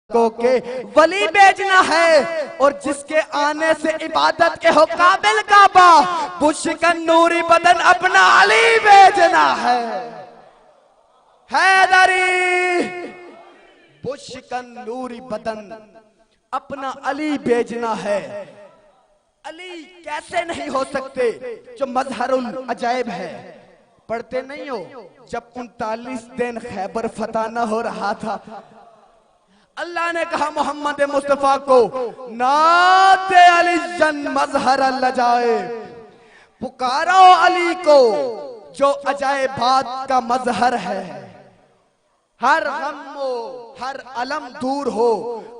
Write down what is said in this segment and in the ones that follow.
को के वली बेचना है और जिसके आने से इबादत के हो काबिल काबा, बुशकन नूरी बदन अपना अली बेचना है। हैदरी बुशकन नूरी बदन अपना अली बेचना है। अली कैसे नहीं हो सकते जो मजहरुल अजायब है। पढ़ते नहीं हो, जब 39 दिन खैबर फतह न हो रहा था, अल्लाह ने कहा मोहम्मद मुस्तफा को, नाते अली जन मजहर अजायब, पुकारो अली को जो अजायबात का मजहर है। हर गम हो, हर अलम दूर हो,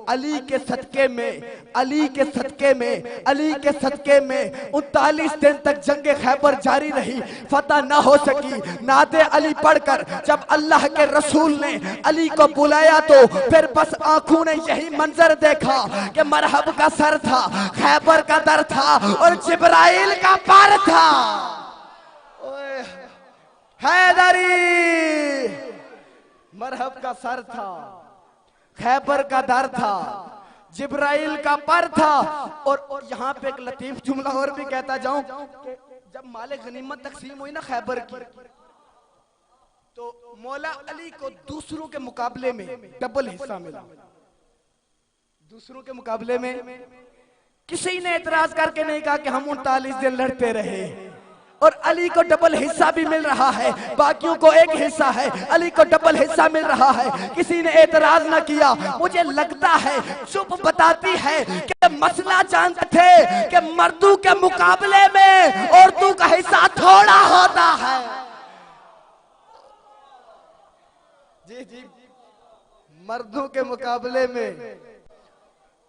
अली के सदके में, अली के सदके में, अली के सदके में 39 दिन तक जंगे खैबर जारी रही, फतह ना हो सकी। नाते अली पढ़कर जब अल्लाह के रसूल ने अली को बुलाया तो फिर बस आंखों ने यही मंजर देखा कि मरहब का सर था, खैबर का दर था और जिब्राइल का पर था। हैदरी मरहब का सर था, खैबर का दर था, जिब्राइल का पर था। और यहाँ पे एक लतीफ जुमला और भी कहता जाऊं, जब माले गनीमत तकसीम हुई ना खैबर की, तो मौला अली को दूसरों के मुकाबले में डबल हिस्सा मिला। दूसरों के मुकाबले में किसी ने एतराज करके नहीं कहा कि हम 39 दिन लड़ते रहे, और अली को डबल हिस्सा भी मिल रहा है, बाकियों को एक हिस्सा है, अली को डबल हिस्सा मिल रहा है। किसी ने एतराज ना किया। मुझे लगता है चुप बताती है कि मसला जानते थे कि मर्दों के मुकाबले में औरतों का हिस्सा थोड़ा होता है। जी जी, मर्दों के मुकाबले में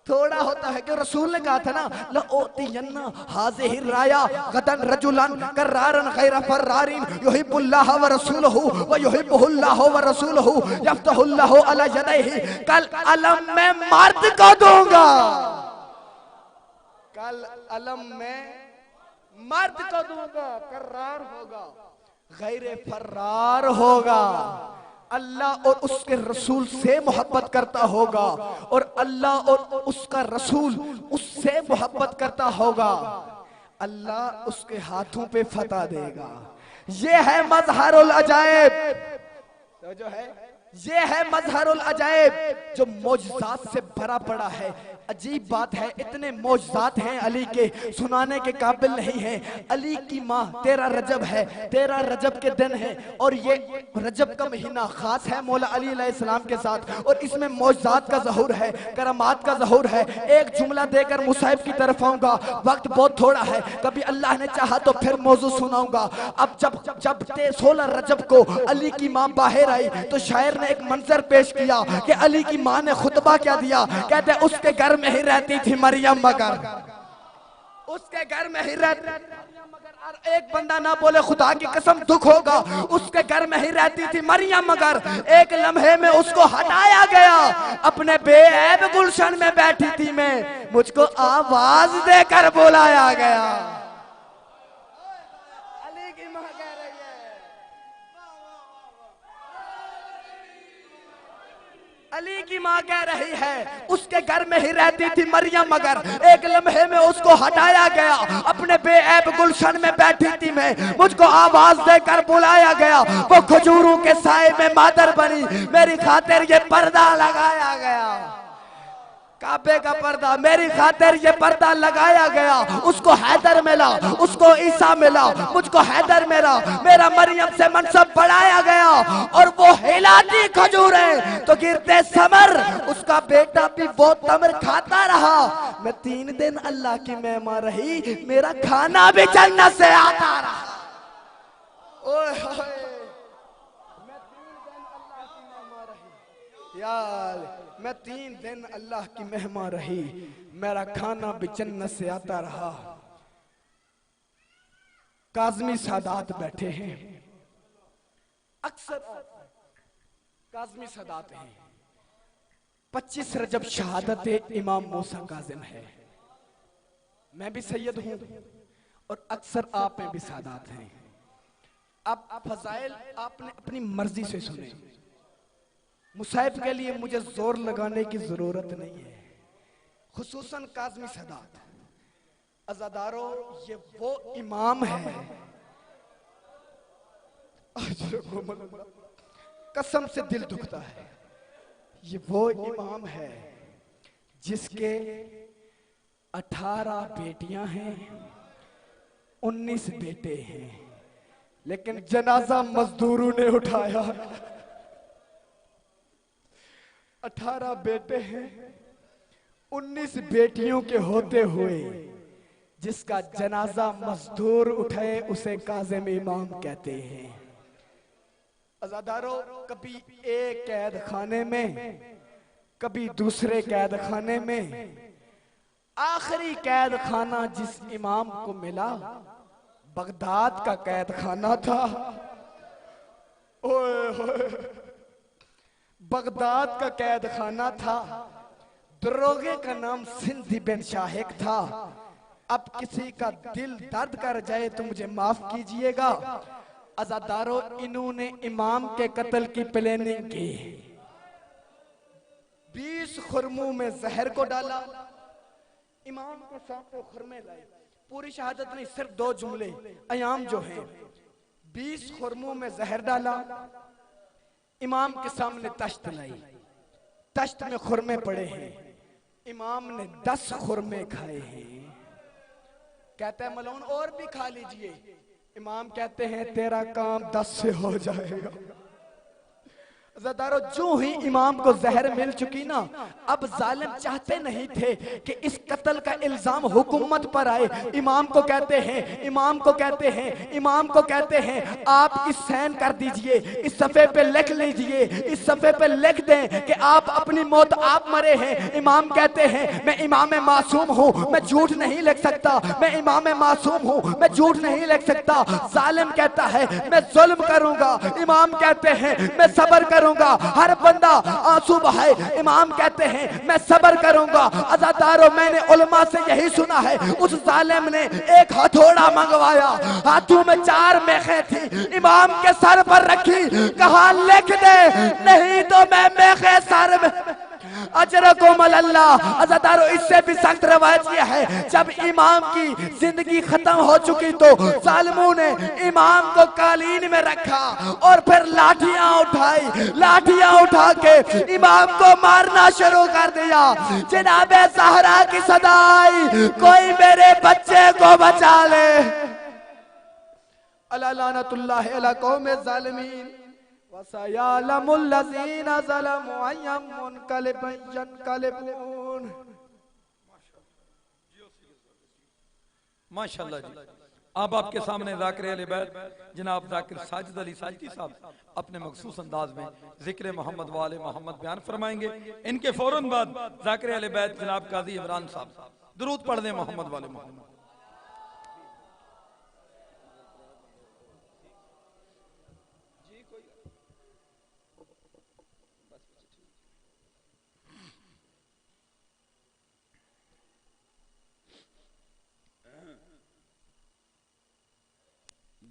थोड़ा होता है। क्यों? रसूल ने कहा था ना, लओतियन्ना हाज़िहि राया गदन रजुलन करारन गैर फरारिन युहिब्बुल्लाह व रसूलहु व युहिब्बुहुल्लाह व रसूलहु यफ्तहुल्लाहु अला यदैहि। कल अलम में मर्द को दूंगा, कल अलम में मर्द को दूंगा, करार होगा, गैर फरार होगा। अल्लाह और उसके रसूल से मोहब्बत करता होगा और अल्लाह और उसका रसूल उससे मोहब्बत करता होगा। अल्लाह उसके हाथों पे फतह देगा। ये है मजहरुल अजायब। तो जो है ये है मजहरुल अजायब जो मौजज़ात से भरा पड़ा है। अजीब बात है, इतने मौजज़ात हैं अली के, सुनाने के काबिल नहीं है। अली की माँ 13 रजब है, 13 रजब के दिन है और ये रजब का महीना खास है मौला अली अलैहिस्सलाम के साथ, और इसमें मौजज़ात का ज़हूर है, करामात का ज़हूर है। एक जुमला देकर मुसाहिब की तरफ आऊंगा, वक्त बहुत थोड़ा है, कभी अल्लाह ने चाहा तो फिर मौजू सुनाऊंगा। अब जब 16 रजब को अली की माँ बाहर आई तो शायर ने एक मंजर पेश किया कि अली की माँ ने खुतबा क्या दिया। कहते उसके घर में ही रहती थी मरियम, मगर उसके घर में ही रहती मरियम, मगर एक बंदा ना बोले खुदा की कसम दुख होगा। उसके घर में ही रहती थी मरियम, मगर एक लम्हे में उसको हटाया गया। अपने बेऐब गुलशन में बैठी थी मैं, मुझको आवाज देकर बुलाया गया। अली की माँ कह रही है, अली की माँ कह रही है उसके घर में ही रहती थी मरियम, मगर एक लम्हे में उसको हटाया गया। अपने बेऐब गुलशन में बैठी थी मैं, मुझको आवाज देकर बुलाया गया। वो खजूरों के साए में मादर बनी, मेरी खातिर ये पर्दा लगाया गया। काबे का पर्दा, मेरी खातिर ये पर्दा लगाया गया। उसको हैदर मिला, उसको ईसा मिला, मुझको हैदर मिला। मेरा मरियम से मनसब बढ़ाया गया और वो हिलाती खजूरें तो गिरते समर। उसका बेटा भी वो तमर खाता रहा। मैं 3 दिन अल्लाह की मेहमान रही, मेरा खाना भी जन्नत से आता रहा। ओए यार, मैं 3 दिन अल्लाह की मेहमान रही, मेरा खाना भी जन्नत से आता रहा। काज़मी सादात बैठे हैं, अक्सर काज़मी सादात हैं। 25 रजब शहादत इमाम मूसा काज़िम है। मैं भी सैयद हूं और अक्सर आप में भी सादात हैं। अब फजाइल आपने अपनी मर्जी से सुने। मुसाहिब के लिए मुझे जोर लगाने की जरूरत नहीं है, खुसूसन काज़मी सदात। अज़ादारो, ये वो इमाम है, कसम से दिल दुखता है, ये वो इमाम है जिसके 18 बेटियां हैं, 19 बेटे हैं, लेकिन जनाजा मजदूरों ने उठाया। 18 बेटे हैं, 19 बेटियों के होते हुए जिसका जनाजा मजदूर उठाए उसे काज़िम इमाम कहते हैं। अज़ादारो, कभी एक कैद खाने में, कभी दूसरे कैद खाने में, आखिरी कैद खाना जिस इमाम को मिला बगदाद का कैद खाना था। ओए होए, बगदाद का कैद खाना था। दरोगे का नाम सिंधी बिन शाहिक था। अब किसी का दिल दर्द कर जाए तो मुझे माफ कीजिएगा। अज़ादारो, इन्होंने इमाम के कत्ल की प्लानिंग की। 20 खुरमों में जहर को डाला, इमाम के सामने खुरमे लाए। पूरी शहादत नहीं, सिर्फ 2 जुमले अयाम जो हैं। 20 खुरमों में जहर डाला, इमाम के सामने तश्त लाई, तश्त में खुरमे पड़े हैं, इमाम ने 10 खुरमे खाए हैं। कहते हैं मलून और भी खा लीजिए, इमाम कहते हैं तेरा काम 10 से हो जाएगा। ज़दारो, जो ही इमाम को जहर मिल चुकी ना, अब जालिम चाहते नहीं थे कि इस कत्ल का इल्जाम हुकूमत पर आए। इमाम को कहते हैं, इमाम को कहते हैं, इमाम को कहते हैं आप इस साइन कर दीजिए, इस सफ़े पे लिख लीजिए, इस सफ़े पे लिख दें कि आप अपनी मौत आप मरे हैं। इमाम कहते हैं मैं इमाम मासूम हूँ, मैं झूठ नहीं लिख सकता, मैं इमाम मासूम हूँ, मैं झूठ नहीं लिख सकता। जालिम कहता है मैं जुल्म करूंगा, इमाम कहते हैं मैं सब्र करूंगा। हर बंदा आंसू बहाए, इमाम कहते हैं मैं सब्र करूंगा। अज़ादारो, मैंने उलमा से यही सुना है, उस जालिम ने एक हथौड़ा मंगवाया, हाथों में 4 मेखें थी, इमाम के सर पर रखी, कहा लिख दे नहीं तो मैं मेखे सर में अजरकुम अल्लाह। अज़ादारो, इससे भी सख्त रवायत यह है, जब इमाम की जिंदगी खत्म हो चुकी तो जालिमों ने इमाम को कालीन में रखा और फिर लाठियां उठाई, लाठियां उठा के इमाम को मारना शुरू कर दिया। जनाबे ज़हरा की सदा आई, कोई मेरे बच्चे को बचा ले। अला लानतुल्लाहि अला कौमे ज़ालिमीन वसयअलमुल लज़ीना ज़लमू अय्यम मुनक़लिबिन यनक़लिबून। माशाअल्लाह जी। अब आपके सामने ज़ाकिर अहले बैत जनाब ज़ाकिर साजिद अली साजिदी साहब अपने मखसूस अंदाज में ज़िक्र मोहम्मद वाले मोहम्मद बयान फरमाएंगे। इनके फौरन बाद ज़ाकिर अहले बैत जनाब काजी इमरान साहब दुरूद पढ़ दें मोहम्मद वाले मोहम्मद।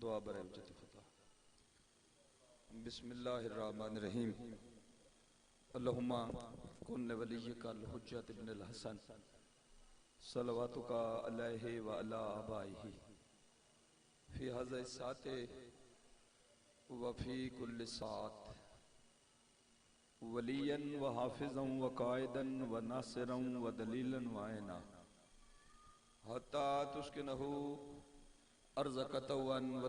दुआ बरे उजत फता। बिस्मिल्लाहिर्रहमानिर्रहीम। अल्लाहुम्मा कुन वलिय्यकल हुज्जत इब्नुल हसन सलवातुका अलैहि व अला आबाइही फी हाज़ा साते व फी कुल्लि सात वलियन व हाफिज़न व कायदन व नासिरन व दलीलन व आयना हत्ता तुस्किनहु अर्ज़कतवन व